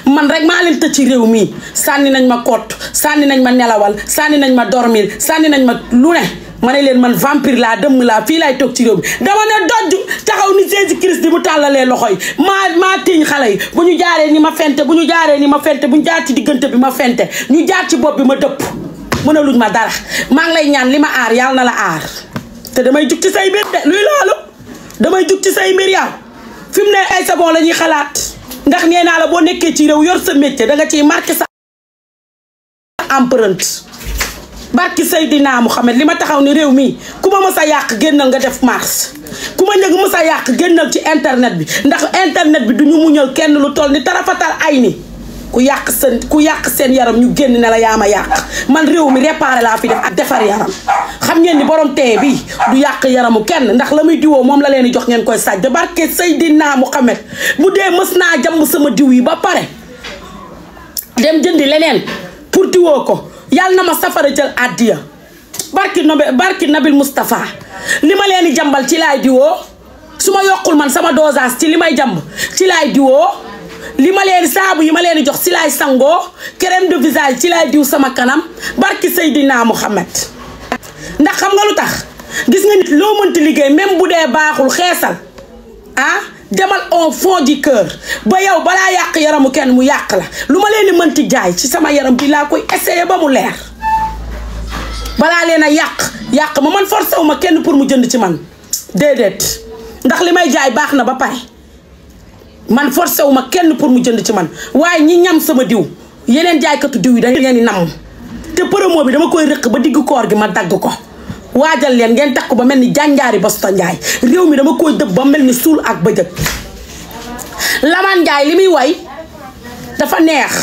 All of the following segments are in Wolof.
man rek maa leen tëj ci réew mi sànni nañ ma kott sànni nañ ma nelawal sànni nañ ma dormir sànni nañ ma lu ne ma ne leen man vampire laa dëmm laa fii laay toog ci réew mi dama ne dojj taxaw ni Jésus Christ di mu tàllalee loxo yi maa tiiñ xale yi bu ñu jaaree ni ma fente bu ñu jaaree ni ma fente bu ñu jaar ci diggante bi ma fente ñu jaar ci bopp bi ma dëpp mënaluñ ma dara maa ngi lay ñaan li ma aar yàlla na la aar te damay jug ci say mbir de luy loolu damay jug ci say mbir yaaw fi mu ne ay sabon la ñuy xalaat ndax nee naa la boo nekkee ci réew yor sa métier da nga ciy marqué sa empreinte barki Seydina Mouhamed li ma taxaw ni réew mi ku ma mës a yàq génnal nga def mars ku ma njëg mës a yàq génnal ci internet bi ndax internet bi du ñu muñal kenn lu toll ni tarafatal ay ni ku yàq seen yaram ñu génn ne la yaa ma yàq man réew mi réparé laa fi def ak defar yaram xam ngeen ni borom teye bi du yàq yaramu kenn ndax la muy diwoo moom la leen di jox ngeen koy sàjj barke Seydina Mouhamed bu dee mës naa jàmm sama diw yi ba pare dem jëndi leneen pour diwoo ko yàlla na ma safara jël àddiya barki Nabil Moustapha li ma leen di jàmbal ci laay diwoo su ma yokkul man sama dosage ci li may jàmb ci laay diwoo li ma leen saabu yi ma leen di jox ci laay sangoo crème de visage ci laay diw sama kanam barki Seydina Mouhamed ndax xam nga lu tax gis nga nit loo mënti liggéey même bu dee baaxul xeesal ah demal au fond du cœur ba yow balaa yàq yaramu kenn mu yàq la lu ma leen di mënti jaay ci sama yaram bi laa koy essayer ba mu leer balaa leen a yàq ma man forcé wu ma kenn pour mu jënd ci man déedéet ndax li may jaay baax na ba pare man forcé wu ma kenn pour mu jënd ci man waaye ñi ñam sama diw yeneen jaaykatu diw yi dañ leen di nam te promo bi dama koy rëq ba diggu koor gi ma dagg ko waajal leen ngeen takku ba mel ni jànjaari Boston Njaay réew mi dama koy dëbb ba mel ni suul ak bëjëg Laman Njaay li muy way dafa neex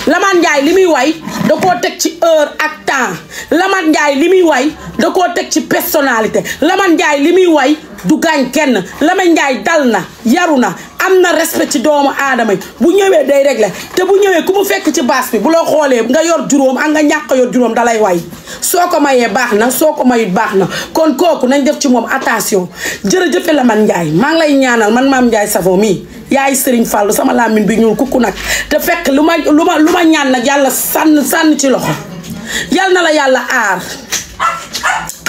Laman Njaay li muy way da koo teg ci heure ak temps Laman Njaay li muy way da koo teg ci personnalité Laman Njaay li muy way du gaañ kenn Laman Njaay dal na yaru na am na respect ci doomu aadama yi bu ñëwee day réglé te bu ñëwee ku mu fekk ci baas bi bu la xoolee nga yor juróom ak nga ñàkk yor juróom dalay way soo ko mayee baax na soo ko mayut baax na kon kooku nañ def ci moom attention jërëjëfe Laman Njaay maa ngi lay ñaanal man Mame Ndiaye Savon mii yaay Serigne Fallou sama làmmiñ bi ñuul kukku nag te fekk lu ma ñaan nag yàlla sànn ci loxo yal na la yàlla aar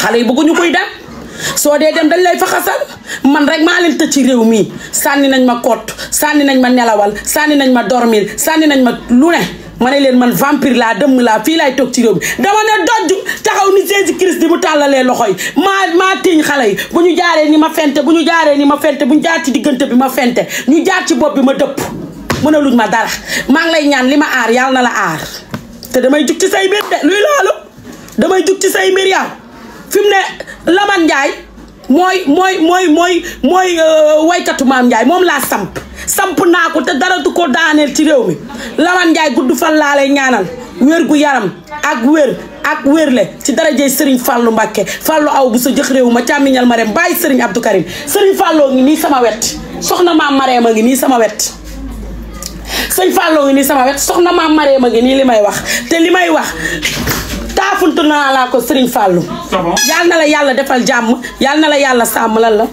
xale yi bëgguñu koy dem soo dee dem dañ lay faxasal man rek maa leen tëj ci réew mi sànni nañ ma kott sànni nañ ma nelawal sànni nañ ma dormir sànni nañ ma lu ne ma ne leen man vampire laa dëmm laa fii laay toog ci réew mi dama ne dojj taxaw ni Jésus Christ di mu tàllalee loxo yi maa tiiñ xale yi bu ñu jaaree ni ma fente bu ñu jaaree ni ma fente bu ñu jaar ci diggante bi ma fente ñu jaar ci bopp bi ma dëpp mënaluñ ma dara maa ngi lay ñaan li ma aar yàlla na la aar te damay jug ci say mbir de luy loolu damay jug ci say mbir yaaw fi mu ne Laman Njaay mooy waykatu Mame Njaay moom laa samp naa ko te dara du ko daaneel ci réew mi Laman Njaay gudd fan laa lay ñaanal wér gu yaram ak wérle ci darajey Serigne Fallou Mbacké Fallou aw bu sa jëx réew ma càmmiñal ma rem bàyyi Serigne Abdou Karim Serigne Fallou ngi nii sama wet soxna Maam Mareema ngi nii sama wet Serigne Fallou ngi nii sama wet soxna Maam Mareema ngi nii li may wax te li may wax taafuntu naa laa ko Serigne Fallou yal na la yàlla defal jàmm yal na la yàlla sàmm lan la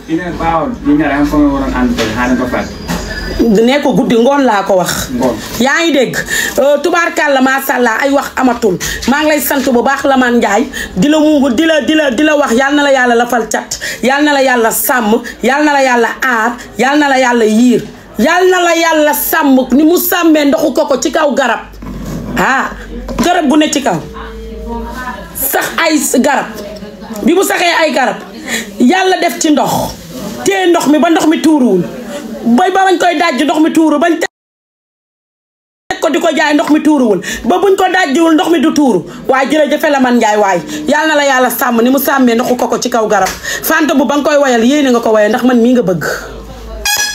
ne ko guddi ngoon laa ko wax yaa ngi dégg tubaarkàlla maasàllaa ay wax amatul maa ngi lay sant bu baax Laman Njaay di la wax yal na la yàlla lafal cat yal na la yàlla sàmm yal na la yàlla aar yal na la yàlla yiir yal na la yàlla sàmm ni mu sàmmee ndoxu koko ci kaw garab garab gu ne ci kaw sax ay garab bi mu saxee ay garab yàlla def ci ndox téye ndox mi ba ndox mi tuuruwul ba bañ koy dajj ndox mi tuuru bañ teg ko di ko jaay ndox mi tuuruwul ba buñ ko dajjiwul ndox mi du tuuru waaye jërëjëf Laman Njaay waay yal na la yàlla sàmm ni mu sàmmee ndoxu koko ci kaw garab fanta bu ba nga koy wayal yéene nga ko wayal ndax man mii nga bëgg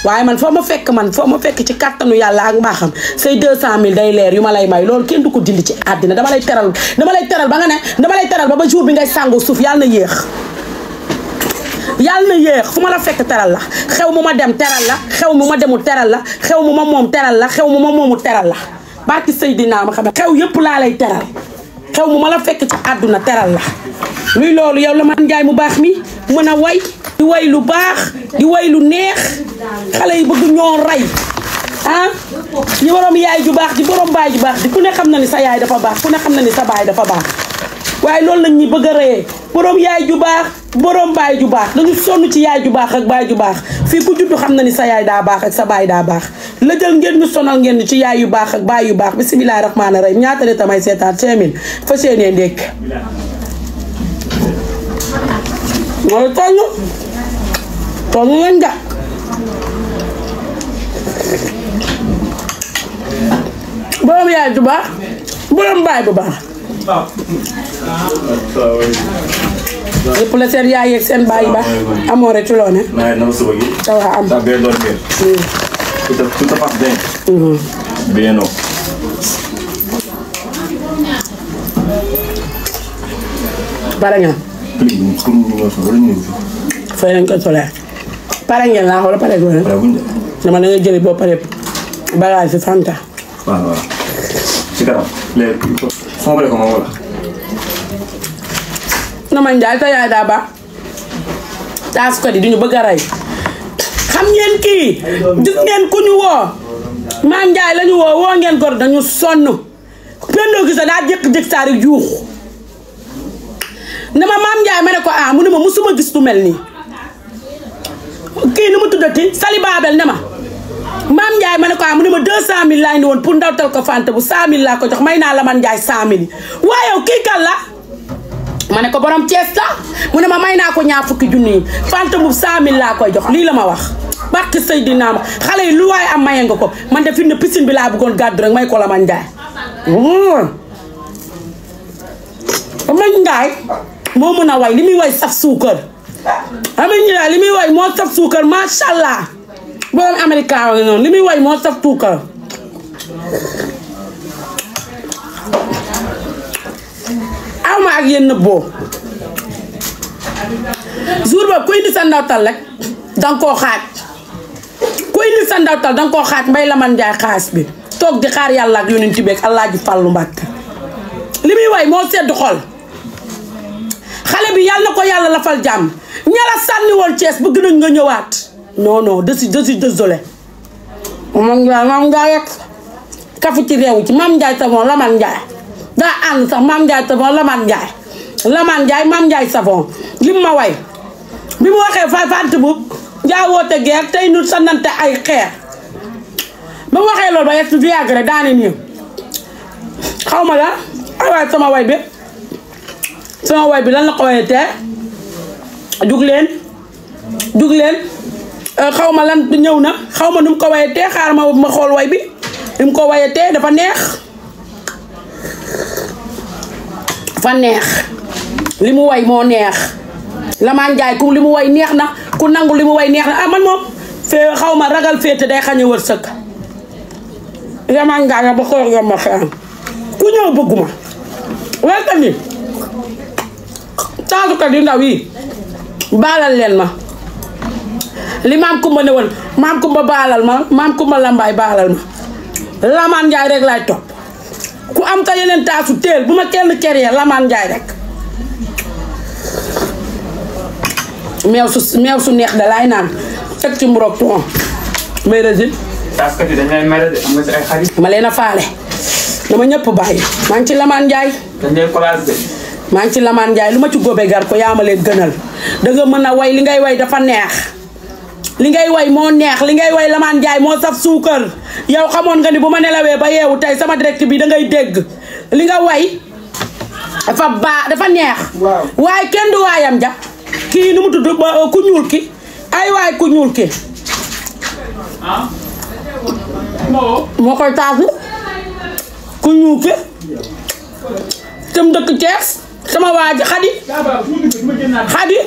waaye man foo ma fekk ci kàttanu yàlla ak mbaaxam say 200 000 day leer yu ma lay may loolu kenn du ko dindi ci àddina dama lay teral ba nga ne dama lay teral ba jour bi ngay sàngoo suuf yàlla na yéex fu ma la fekk teral la xew mu ma dem teral la xew mu ma demul teral la xew mu ma moom teral la xew mu ma moomul teral la barki Seydina ma xam ne xew yëpp laa lay teral xew mu ma la fekk ci àdduna teral la luy loolu yow Laman Njaay mu baax mi mën a way di way lu baax di way lu neex xale yi bëgg ñoo rey ah ñi borom yaay ju baax ji borom baay ju baax ji ku ne xam na ni sa yaay dafa baax ku ne xam na ni sa baay dafa baax waaye loolu lañ ñi bëgg a rëyee borom yaay ju baax borom baay ju baax dañu sonn ci yaay ju baax ak baay ju baax fii ku juddu xam na ni sa yaay daa baax ak sa baay daa baax la jël ngeen ñu sonal ngeen ci yaay yu baax ak baay yu baax bismillaahi rahmaani rahiim ñaata ne tamay seetaan 5000 fa seenee ndékk wala toll ngeen ga borom yaay ju baax borom baay bu baax yëpp la seen yaay yeeg seen baay baax amoo rek ci loo ne ça va am tout passe bien. Bien non. pare ngeen fay nañ ko solaire pare ngeen laa xool pare ngeen dama da nga jëli boo pare bagage si Fanta waaw ci kanam léegi foo ko moom wala na ma njaay sa yaay daa baax taas ko di duñu bëgg a rey xam ngeen kii gis ngeen ku ñu woo maam Njaay lañu woo ngeen gor dañu sonn pendoo gisa daa jékk-jékk saari juux ne ma maam Njaay ma ne ko mu ne ma musuma gis lu mel nii kii nu mu tuddati Sali Babel ne ma maam Njaay ma ne ko mu ne ma 200000 laa indi woon pour ndawtal ko Fanta bu 100000 laa ko jox may naa la man Njaay 100000 waaye yow kii kan la ma ne ko borom Cees la mu ne ma may naa ko ñaar fukki junni yi Fanta bu 100000 laa koy jox lii la ma wax barke Seydina ma xale yi lu waaye am maye nga ko man de fi ne piscine bi laa bëggoon gàddu rek may ko la man Njaay man Njaay moo mën a way li muy way saf suukar amin Njaay li muy way moo saf suukar macha allah borom américain wa noonu li muy way moo saf suukar aw ma ak yéen nëbboo jour boobu ku indi sa ndawtal rek danga koo xaaj ku indi sa ndawtal danga koo xaaj mbay la man Njaay xaas bi toog di xaar yàlla ak yonent bi ak Alaaji Fallu Mbàkke li muy way moo sedd xol xale bi yàlla na ko yàlla lafal jàmm ñala sànni woon Cees bëgg nañ nga ñëwaat non non je suis désolé maam Njaay rek kafu ci réew ci maam Njaay savon Laman Njaay daa ànd sax maam Njaay savon Laman Njaay maam Njaay savon lim ma way bi mu waxee Fanta bu Njaay woote geer tey nu sannante ay xeer ba mu waxee loolu ba yegg du yàgg rek daane nii xaw ma la ay waay sama way bi lan la ko wayee tee jug leen xaw ma lan ñëw na xaw ma nu mu ko wayee tee xaar ma xool way bi ni mu ko wayee tee dafa neex li mu way moo neex Laman Njaay ku li mu way neex na ku nangu li mu way neex na man moom fee xaw ma ragal féete day xañe wërsëg Laman Njaay ba xool nga ma xeex ku ñëw bëgguma waykat yi taasukat yu ndaw yi baalal leen ma li maam Kumba ne woon maam Kumba baalal ma maam Kumba Lambaay baalal ma Laman Njaay rek laay topp ku am ka yeneen taasu teel bu ma kenn keree Laman Njaay rek meew su neex da laay naan teg ci mburoog ton may résil taasukat yi dañ lay mere de am nga ci ay xarit ma leen a faale dama ñëpp bàyyi maa ngi ci Laman Njaay dañ lay place de maa ngi ci Laman Njaay lu ma ci góobee gar ko yaa ma leen gënal danga mën a way li ngay way dafa neex li ngay way moo neex li ngay way Laman Njaay moo saf suukar yow xamoon nga ni bu ma nelawee ba yeewu tey sama direct bi dangay dégg li nga way dafa neex waaye kenn du waayam ja kii nu mu tudd ku ñuul ki ay waay ku ñuul ki moo koy taasu ku ñuul ki tam dëkk Cees sama waa ji Xadi